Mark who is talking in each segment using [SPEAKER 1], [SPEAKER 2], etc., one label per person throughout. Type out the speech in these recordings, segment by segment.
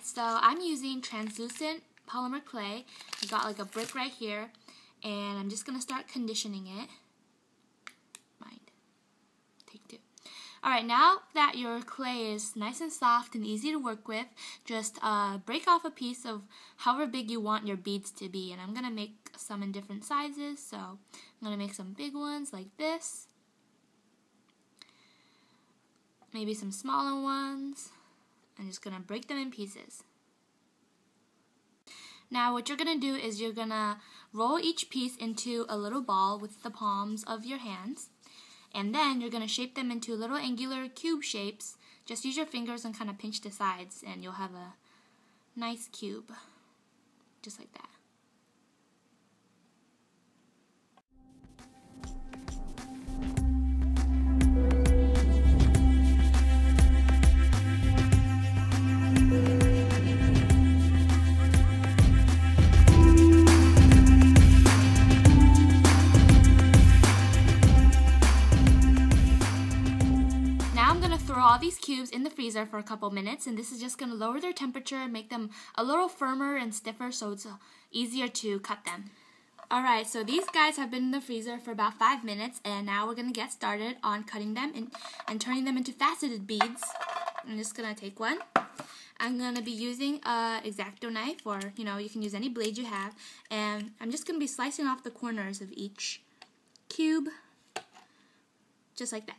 [SPEAKER 1] Alright, so I'm using translucent polymer clay. I got like a brick right here, and I'm just going to start conditioning it. Take two. Alright, now that your clay is nice and soft and easy to work with, just break off a piece of however big you want your beads to be. And I'm going to make some in different sizes, so I'm going to make some big ones like this. Maybe some smaller ones. I'm just going to break them in pieces. Now what you're going to do is you're going to roll each piece into a little ball with the palms of your hands. And then you're going to shape them into little angular cube shapes. Just use your fingers and kind of pinch the sides and you'll have a nice cube. Just like that. All these cubes in the freezer for a couple minutes, and this is just going to lower their temperature and make them a little firmer and stiffer so it's easier to cut them. Alright, so these guys have been in the freezer for about 5 minutes, and now we're going to get started on cutting them and turning them into faceted beads. I'm just going to take one. I'm going to be using an X-Acto knife, or you can use any blade you have, and I'm just going to be slicing off the corners of each cube, just like that.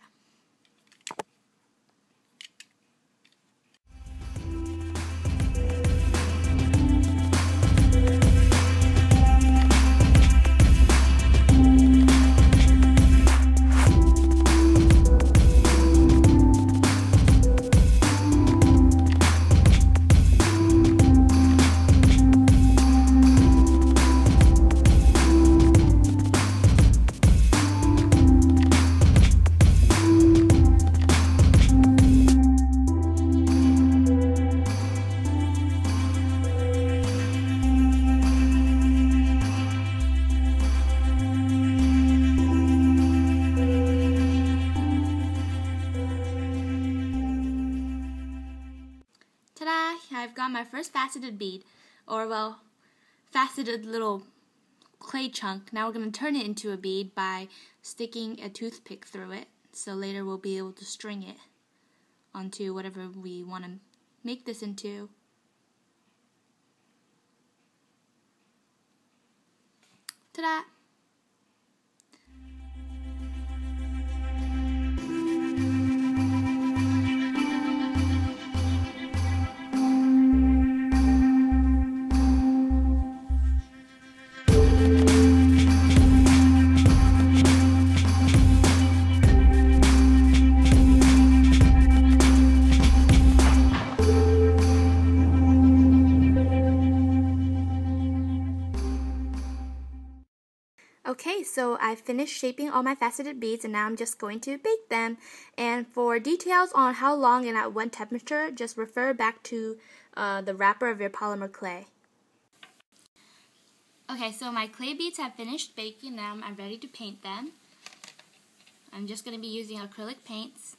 [SPEAKER 1] Ta-da! I've got my first faceted bead, or well, faceted little clay chunk. Now we're going to turn it into a bead by sticking a toothpick through it, so later we'll be able to string it onto whatever we want to make this into. Ta-da! Okay, so I finished shaping all my faceted beads, and now I'm just going to bake them. And for details on how long and at what temperature, just refer back to the wrapper of your polymer clay. Okay, so my clay beads have finished baking. Now I'm ready to paint them. I'm just going to be using acrylic paints.